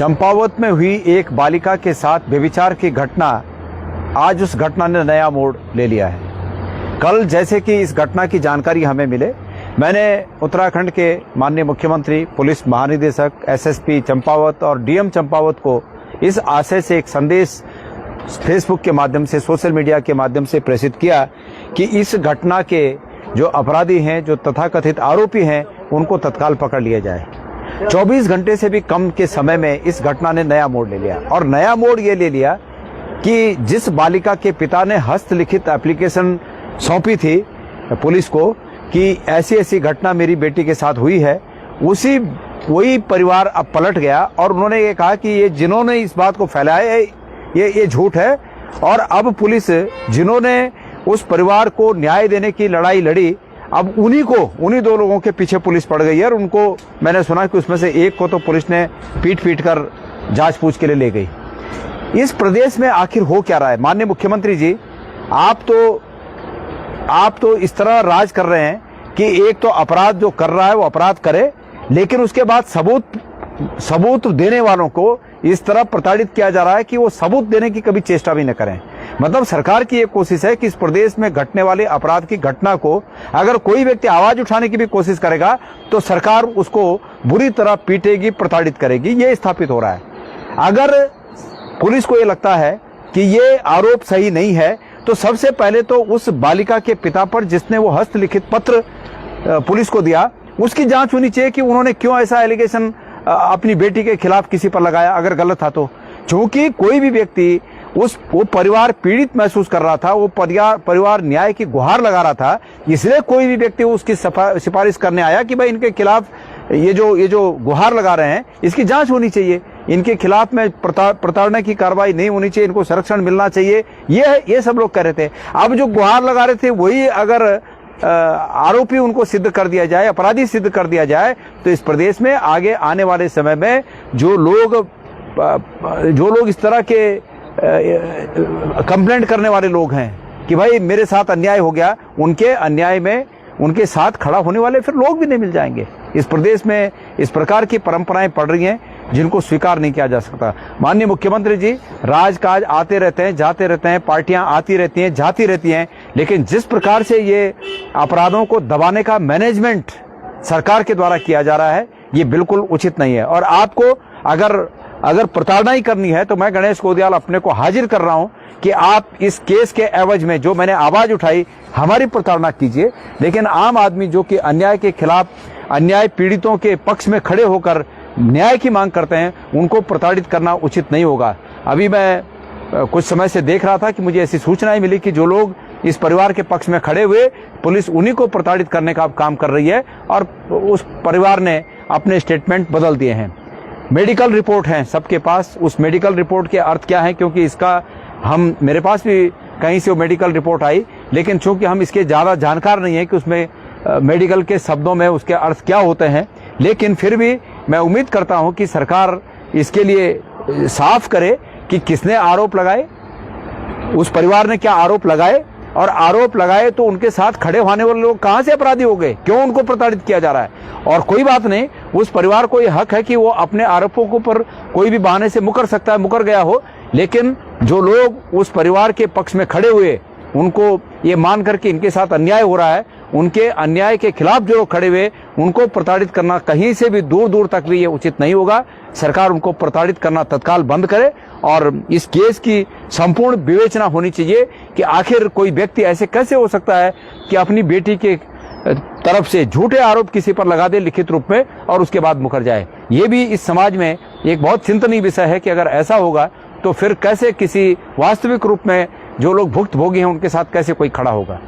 चंपावत में हुई एक बालिका के साथ व्यभिचार की घटना, आज उस घटना ने नया मोड़ ले लिया है। कल जैसे कि इस घटना की जानकारी हमें मिले, मैंने उत्तराखंड के माननीय मुख्यमंत्री, पुलिस महानिदेशक, एसएसपी चंपावत और डीएम चंपावत को इस आशय से एक संदेश फेसबुक के माध्यम से, सोशल मीडिया के माध्यम से प्रेषित किया कि इस घटना के जो अपराधी हैं, जो तथाकथित आरोपी हैं, उनको तत्काल पकड़ लिया जाए। 24 घंटे से भी कम के समय में इस घटना ने नया मोड़ ले लिया, और नया मोड़ ये ले लिया कि जिस बालिका के पिता ने हस्तलिखित एप्लीकेशन सौंपी थी पुलिस को कि ऐसी ऐसी घटना मेरी बेटी के साथ हुई है, वही परिवार अब पलट गया और उन्होंने ये कहा कि ये जिन्होंने इस बात को फैलाया है ये झूठ है। और अब पुलिस जिन्होंने उस परिवार को न्याय देने की लड़ाई लड़ी, अब उन्हीं दो लोगों के पीछे पुलिस पड़ गई है। और उनको मैंने सुना कि उसमें से एक को तो पुलिस ने पीट कर जांच पूछ के लिए ले गई। इस प्रदेश में आखिर हो क्या रहा है? माननीय मुख्यमंत्री जी, आप तो इस तरह राज कर रहे हैं कि एक तो अपराध जो कर रहा है वो अपराध करे, लेकिन उसके बाद सबूत देने वालों को इस तरह प्रताड़ित किया जा रहा है कि वो सबूत देने की कभी चेष्टा भी न करें। मतलब सरकार की एक कोशिश है कि इस प्रदेश में घटने वाले अपराध की घटना को अगर कोई व्यक्ति आवाज उठाने की भी कोशिश करेगा तो सरकार उसको बुरी तरह पीटेगी, प्रताड़ित करेगी। ये स्थापित हो रहा है। अगर पुलिस को ये लगता है कि ये आरोप सही नहीं है तो सबसे पहले तो उस बालिका के पिता पर, जिसने वो हस्तलिखित पत्र पुलिस को दिया, उसकी जांच होनी चाहिए कि उन्होंने क्यों ऐसा एलिगेशन अपनी बेटी के खिलाफ किसी पर लगाया, अगर गलत था तो। क्योंकि कोई भी व्यक्ति वो परिवार पीड़ित महसूस कर रहा था, वो परिवार न्याय की गुहार लगा रहा था, इसलिए कोई भी व्यक्ति उसकी सिफारिश करने आया कि भाई इनके खिलाफ ये जो गुहार लगा रहे हैं इसकी जांच होनी चाहिए, इनके खिलाफ में प्रताड़ना की कार्रवाई नहीं होनी चाहिए, इनको संरक्षण मिलना चाहिए। ये सब लोग कह रहे थे। अब जो गुहार लगा रहे थे वही अगर आरोपी उनको सिद्ध कर दिया जाए, अपराधी सिद्ध कर दिया जाए, तो इस प्रदेश में आगे आने वाले समय में जो लोग इस तरह के कंप्लेंट करने वाले लोग हैं कि भाई मेरे साथ अन्याय हो गया, उनके अन्याय में उनके साथ खड़ा होने वाले फिर लोग भी नहीं मिल जाएंगे। इस प्रदेश में इस प्रकार की परंपराएं पड़ रही हैं जिनको स्वीकार नहीं किया जा सकता। माननीय मुख्यमंत्री जी, राजकाज आते रहते हैं, जाते रहते हैं, पार्टियां आती रहती हैं, जाती रहती हैं, लेकिन जिस प्रकार से ये अपराधों को दबाने का मैनेजमेंट सरकार के द्वारा किया जा रहा है, ये बिल्कुल उचित नहीं है। और आपको अगर प्रताड़ना ही करनी है तो मैं गणेश कोदियाल अपने को हाजिर कर रहा हूं कि आप इस केस के एवज में जो मैंने आवाज उठाई, हमारी प्रताड़ना कीजिए, लेकिन आम आदमी जो कि अन्याय के खिलाफ, अन्याय पीड़ितों के पक्ष में खड़े होकर न्याय की मांग करते हैं, उनको प्रताड़ित करना उचित नहीं होगा। अभी मैं कुछ समय से देख रहा था कि मुझे ऐसी सूचनाएं मिली कि जो लोग इस परिवार के पक्ष में खड़े हुए, पुलिस उन्हीं को प्रताड़ित करने का काम कर रही है और उस परिवार ने अपने स्टेटमेंट बदल दिए हैं। मेडिकल रिपोर्ट है सबके पास, उस मेडिकल रिपोर्ट के अर्थ क्या है, क्योंकि इसका मेरे पास भी कहीं से वो मेडिकल रिपोर्ट आई, लेकिन चूंकि हम इसके ज्यादा जानकार नहीं है कि उसमें मेडिकल के शब्दों में उसके अर्थ क्या होते हैं, लेकिन फिर भी मैं उम्मीद करता हूं कि सरकार इसके लिए साफ करे कि किसने आरोप लगाए, उस परिवार ने क्या आरोप लगाए, और आरोप लगाए तो उनके साथ खड़े होने वाले लोग कहां से अपराधी हो गए, क्यों उनको प्रताड़ित किया जा रहा है। और कोई बात नहीं, उस परिवार को यह हक है कि वो अपने आरोपों को पर कोई भी बहाने से मुकर सकता है, मुकर गया हो, लेकिन जो लोग उस परिवार के पक्ष में खड़े हुए, उनको ये मान करके इनके साथ अन्याय हो रहा है, उनके अन्याय के खिलाफ जो लोग खड़े हुए, उनको प्रताड़ित करना कहीं से भी दूर तक भी ये उचित नहीं होगा। सरकार उनको प्रताड़ित करना तत्काल बंद करे और इस केस की संपूर्ण विवेचना होनी चाहिए कि आखिर कोई व्यक्ति ऐसे कैसे हो सकता है कि अपनी बेटी के तरफ से झूठे आरोप किसी पर लगा दे लिखित रूप में और उसके बाद मुकर जाए। ये भी इस समाज में एक बहुत चिंतनीय विषय है कि अगर ऐसा होगा तो फिर कैसे किसी वास्तविक रूप में जो लोग भुक्तभोगी हैं उनके साथ कैसे कोई खड़ा होगा।